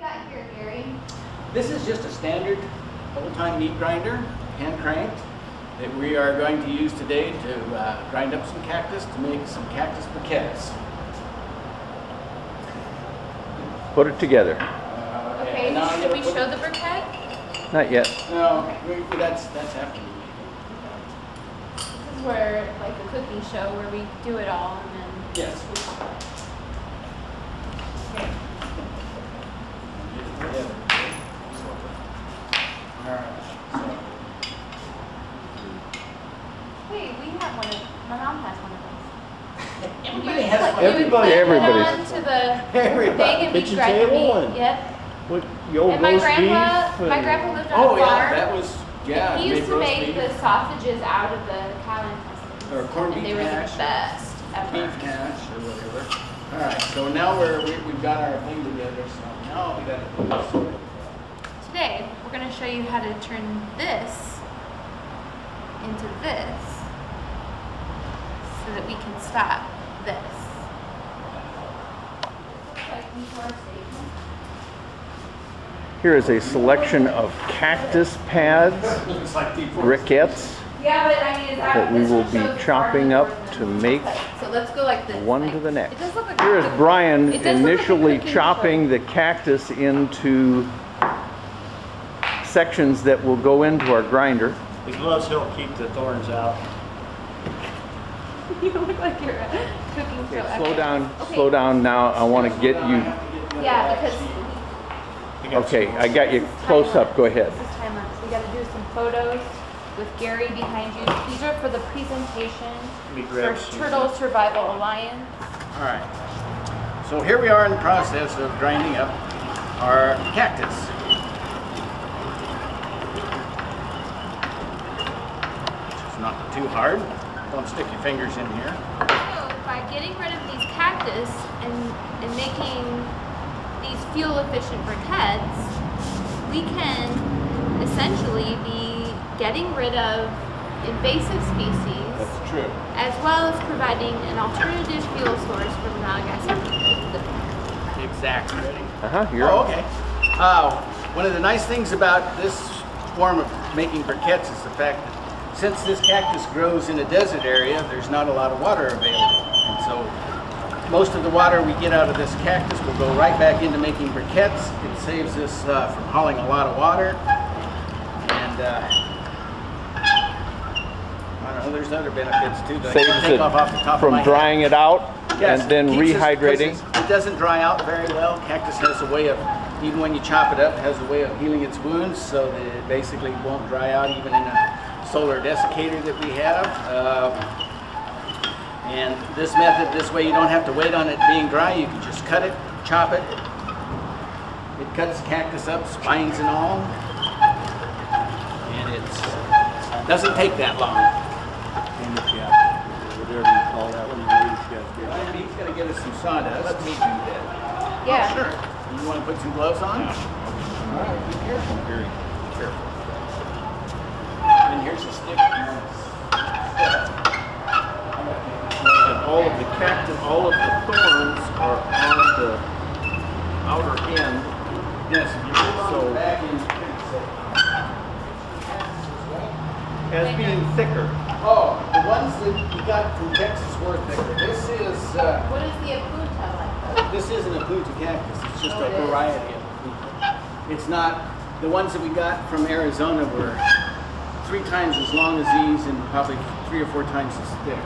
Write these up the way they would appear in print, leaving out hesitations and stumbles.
got here, Gary? This is just a standard old-time meat grinder, hand cranked, that we are going to use today to grind up some cactus to make some cactus briquettes. Put it together. Okay, should we show the briquette? Not yet. No, that's after we This is where, like a cooking show, where we do it all and then... Yes. Okay. Hey, we have one of, my mom has one of those. Everybody has one. Everybody. To the thing and be Kitchen grinding table meat. and- Yep. What, the old And my roast grandpa beef? lived on Oh a yeah, farm. that was, yeah. He used made to roast make beef, the sausages out of the cow intestines. or corned and beef they were hash, the best ever. beef hash, or whatever. All right, so now we've got our thing together. So now we got to do this. Today, we're going to show you how to turn this into this so that we can stop this. Here is a selection of cactus pads, Looks like people. briquettes, Yeah, but I mean, that we will be chopping up to make so let's go like this. one to the next. It does look like Here is a- Brian it does look like a initially cooking chopping show. the cactus into sections that will go into our grinder. The gloves help keep the thorns out. You look like you're a cooking show. Slow expert. down, Okay. slow down now. I want to get you. Yeah, because Okay, I got you close up. Go ahead. this is time lapse. We got to do some photos with Gary behind you. These are for the presentation Let me for grab some. Turtle Survival Alliance. All right. So here we are in the process of grinding up our cactus. It's not too hard. Don't stick your fingers in here. So by getting rid of these cactus and making these fuel efficient briquettes, we can essentially be getting rid of invasive species That's true. as well as providing an alternative fuel source for the Malagasy people. Exactly. Ready? You're Oh, up. okay. One of the nice things about this form of making briquettes is the fact that since this cactus grows in a desert area, there's not a lot of water available. And so most of the water we get out of this cactus will go right back into making briquettes. It saves us from hauling a lot of water. And I don't know, there's other benefits too that I Saves can't think it of off the top of from my head. drying it out Yes, and then keeps us- rehydrating. because it doesn't dry out very well. Cactus has a way of, even when you chop it up, it has a way of healing its wounds so that it basically won't dry out even in a solar desiccator that we have. And this method, this way you don't have to wait on it being dry. You can just cut it, chop it. It cuts the cactus up, spines and all. And it doesn't take that long. Whatever you call that one, He's going to give us some sawdust. Let me do that. Yeah. Sure. You want to put some gloves on? All right, be careful. Very careful. And here's a stick. And all of the cactus, all of the thorns are on the outer end. Yes, So- back in. As being thicker. Oh, the ones that we got from Texas were thicker. This is, What is the apunta like? this isn't a Punta cactus. It's just Oh, a it is. variety of Punta. It's not, the ones that we got from Arizona were 3 times as long as these and probably 3 or 4 times as thick.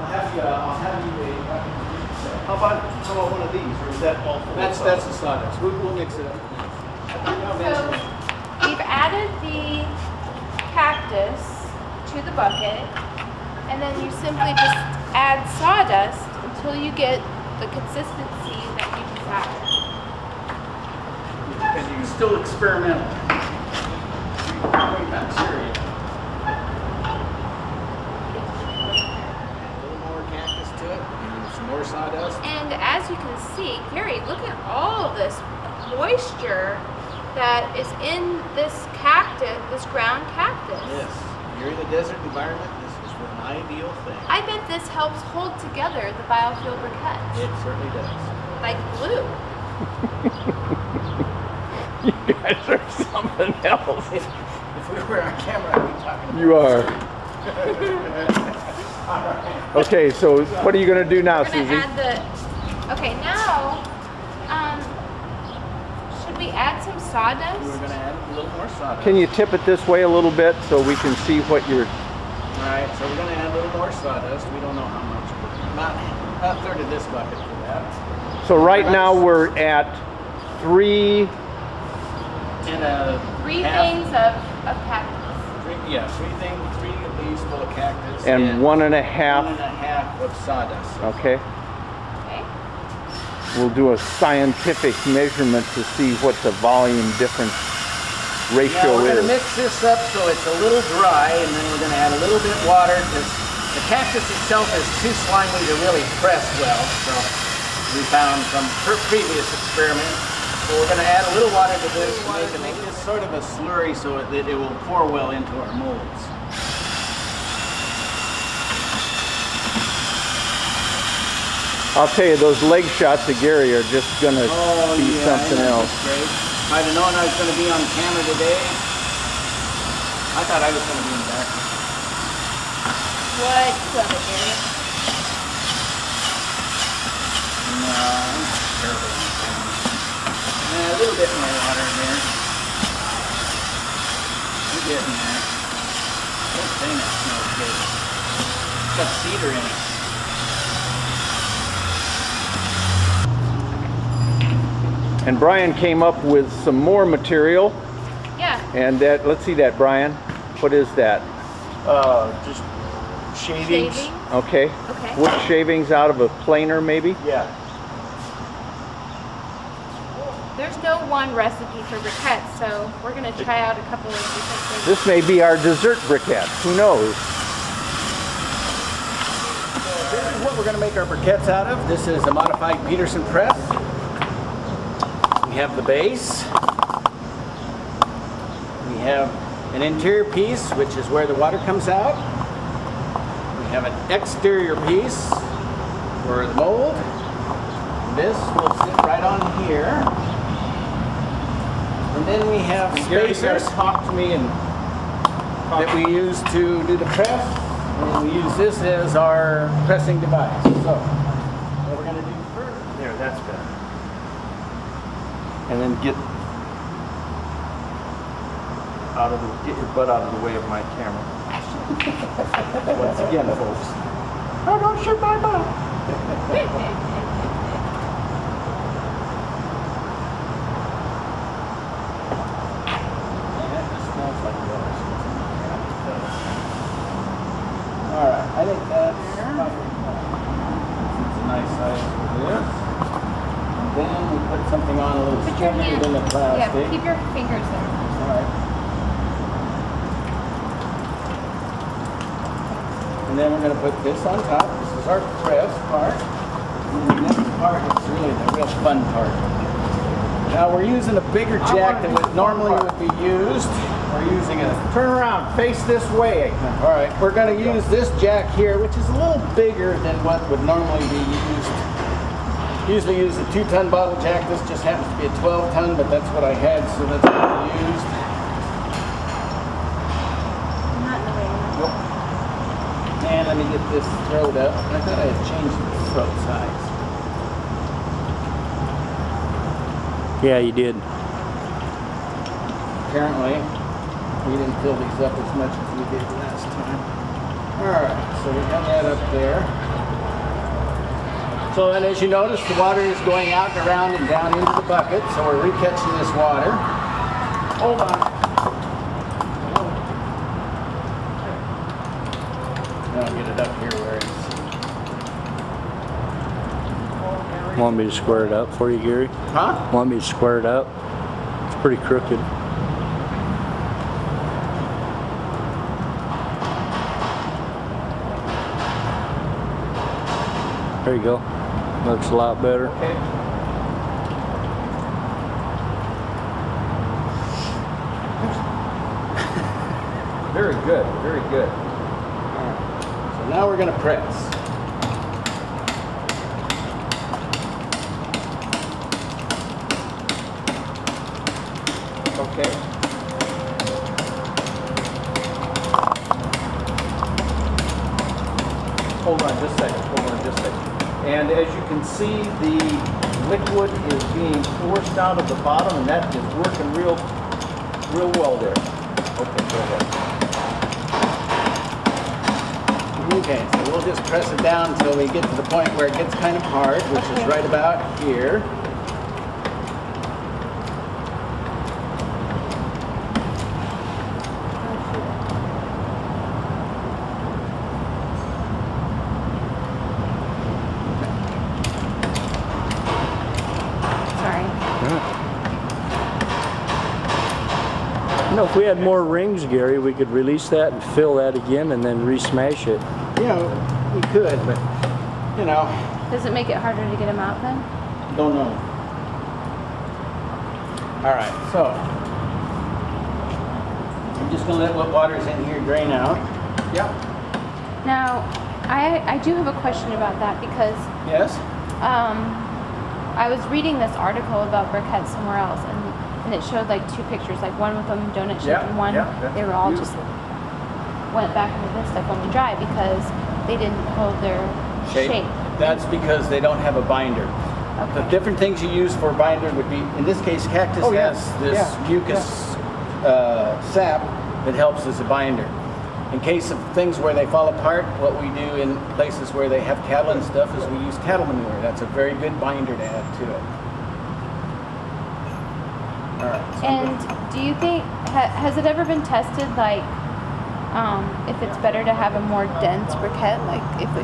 I'll have you How about one of these, or is that all full? That's the sawdust. We'll mix it up. So we've added the cactus to the bucket, and then you simply just add sawdust until you get the consistency that you desire. And you can still experimental. Bacteria. A little more cactus to it, and some more sawdust. And as you can see, Gary, look at all of this moisture that is in this cactus, this ground cactus. Yes, you're in a desert environment. This is an ideal thing. I bet this helps hold together the biofuel briquette It certainly does. like glue. guys are something else. If we were on camera, I'd be talking about You are. Okay, so what are you going to do now, We're gonna Susie? add the. Okay, now, should we add some sawdust? We're going to add a little more sawdust. Can you tip it this way a little bit so we can see what you're... All right, so we're going to add a little more sawdust. We don't know how much. About a third of this bucket for that. So right now we're at 3... And a Three half, things of cactus. three of these full of cactus. And 1.5... 1.5 of sawdust. Okay. Okay. We'll do a scientific measurement to see what the volume difference Now ratio we're going to is. mix this up so it's a little dry, and then we're going to add a little bit of water because the cactus itself is too slimy to really press well. So we found from previous experiments. So we're going to add a little water to this to make this sort of a slurry so that it will pour well into our molds. I'll tell you, those leg shots of Gary are just going to be something else. Great. If I'd have known I was going to be on camera today, I thought I was going to be in the back. What? You love it, Gary. No, I'm terrible on camera. A little bit more water in there. We're getting there. That thing that smells good. It's got cedar in it. And Brian came up with some more material. Yeah. And that, let's see that, Brian. What is that? Just shavings. Shaving. Okay. Okay. Wood shavings out of a planer, maybe? Yeah. There's no one recipe for briquettes, so we're gonna try out a couple of different things. This may be our dessert briquette. Who knows? This is what we're going to make our briquettes out of. This is a modified Peterson press. We have the base. We have an interior piece, which is where the water comes out. We have an exterior piece for the mold. This will sit right on here. And then we have spacers talk to me and that we use to do the press. And we use this as our pressing device. So, what we're going to do first. There, that's better. and then get Get your butt out of the way of my camera. once again, folks. Oh, don't shoot my butt. Alright, I think that's probably it's a nice size for this. And then we put something on a little Put your stickier hand. than the plastic. Yeah, keep your fingers there. Alright. And then we're going to put this on top. This is our press part. And the next part is really the real fun part. Now we're using a bigger jack than would normally would be used. We're using a Turn around, face this way. all right, we're going to use this jack here, which is a little bigger than what would normally be used. Usually use a 2-ton bottle jack. This just happens to be a 12-ton, but that's what I had, so that's what I used. Not in the way. Nope. And let me get this throat up. I thought I had changed the throat size. Yeah, you did. Apparently, we didn't fill these up as much as we did last time. Alright, so we got that up there. So then as you notice, the water is going out and around and down into the bucket, so we're recatching this water. Hold on. Now I'll get it up here where it's... Want me to square it up for you, Gary? Huh? Want me to square it up? It's pretty crooked. There you go. Looks a lot better. Okay. Very good, very good. All right. So now we're going to press. Okay. Hold on just a second. Hold on just a second. And as you can see, the liquid is being forced out of the bottom, and that is working real well there. Okay, go ahead. Okay, so we'll just press it down until we get to the point where it gets kind of hard, which is right about here. You know, if we had more rings, Gary, we could release that and fill that again and then re-smash it. You know, we could, but, you know. Does it make it harder to get them out then? Don't know. All right, so I'm just gonna let what water's in here drain out. Yep. Now, I do have a question about that because Yes? I was reading this article about briquettes somewhere else, and it showed like two pictures, like one with them donut shaped Yeah, and one yeah, they were all just went back into this stuff when we dry because they didn't hold their shape. That's because they don't have a binder. The different things you use for a binder would be, in this case, Cactus has this mucus sap that helps as a binder. In case of things where they fall apart, what we do in places where they have cattle and stuff is we use cattle manure. That's a very good binder to add to it. All right. So And do you think, has it ever been tested, like, if it's better to have a more dense briquette? Like, the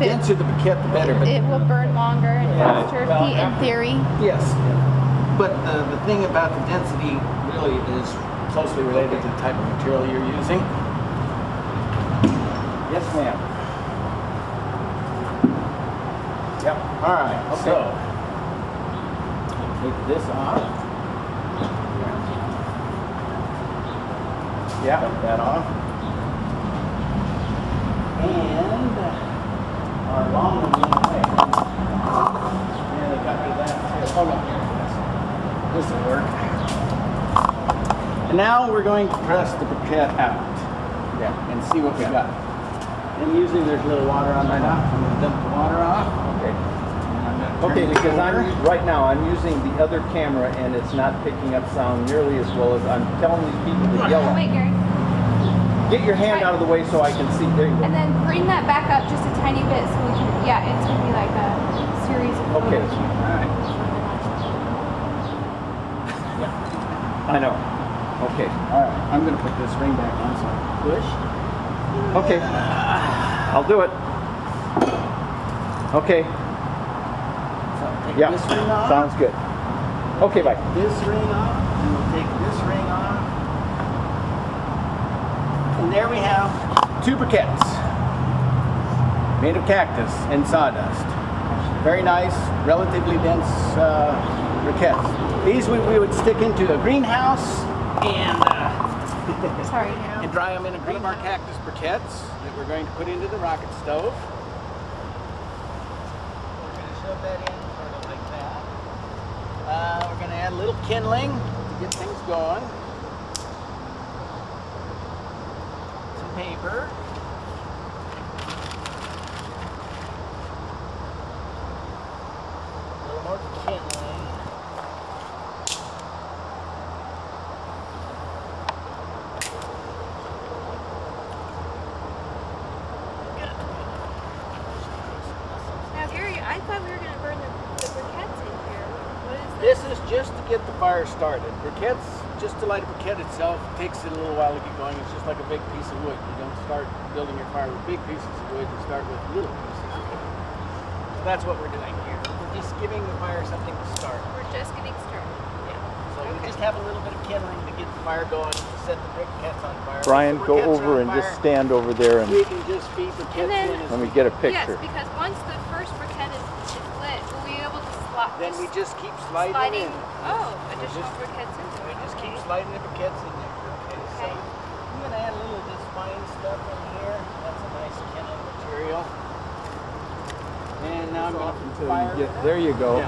denser the briquette, the better. But it will burn longer and faster, in theory. yes. But the thing about the density really is closely related to the type of material you're using. Yes, ma'am. Yep. All right. Okay. So, take this off. Yeah. Take that off. And our long one went away. And they got rid of that too. Oh no, here it is. This will work. And now we're going to press the briquette out. Yeah. And see what we got. And usually there's a little water on my top. I'm going to dump the water off. Okay. Okay, because right now I'm using the other camera and it's not picking up sound nearly as well as I'm telling these people to yell. Oh, wait, Gary. Get your hand out of the way so I can see. There you go. And then bring that back up just a tiny bit so we can, it's going to be like a series of Okay. photos. All right. I know. Okay. All right. I'm going to put this ring back on so I can push. Okay. I'll do it. Okay. So take Yeah. this ring off. Sounds good. Okay, bye. This ring off. And we'll take this ring off. And there we have two briquettes made of cactus and sawdust. Very nice, relatively dense briquettes. These we would stick into a greenhouse and and dry them in a greenhouse. Cactus briquettes that we're going to put into the rocket stove. We're going to shove that in sort of like that. We're going to add a little kindling to get things going. Some paper. A little more kindling. Now, Gary, I thought we were going to burn the briquettes in here. What is This is just to get the fire started. Briquettes, just to light a briquette itself, takes it a little while to get going. It's just like a big piece of wood. You don't start building your fire with big pieces of wood. You start with little pieces of wood. So that's what we're doing here. We're just giving the fire something to start. We're just getting started. Yeah. So we just have a little bit of kindling to get the fire going, to set the briquettes on fire. Brian, Once the go briquettes are over on and fire, just stand over there and we can just feed briquettes And then- in. let me get a picture. Yes, because once the first briquette is lit, we'll be able to slot. Then we just keep sliding sliding. in. Oh, additional briquettes in. We just keep sliding the briquettes in there. Okay, so Okay. I'm going to add a little of this fine stuff in here. That's a nice kindling material. And now I'm going to fire. There you go. Yeah.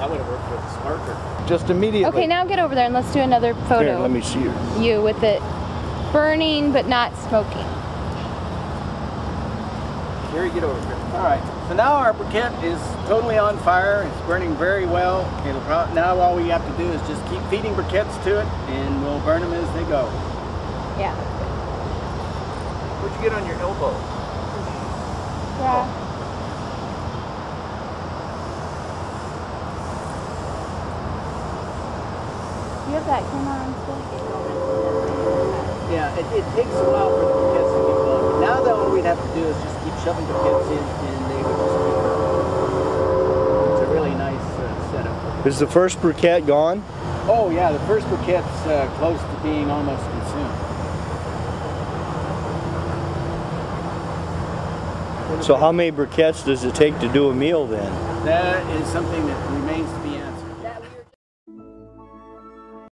that would have worked with the sparker. Just immediately. Okay, now get over there and let's do another photo. Here, let me see her. You with it burning but not smoking. Gary, get over here. All right, so now our briquette is totally on fire. It's burning very well. Now all we have to do is just keep feeding briquettes to it, and we'll burn them as they go. Yeah. What'd you get on your elbow? Yeah. You have that camera on still? Yeah, it takes a while for the briquettes to get going. But now that all we'd have to do is just keep shoving briquettes in, and they would just keep burning. It's a really nice setup. Is the first briquette gone? Oh yeah, the first briquette's close to being almost consumed. So how many briquettes does it take to do a meal then? That is something that remains to be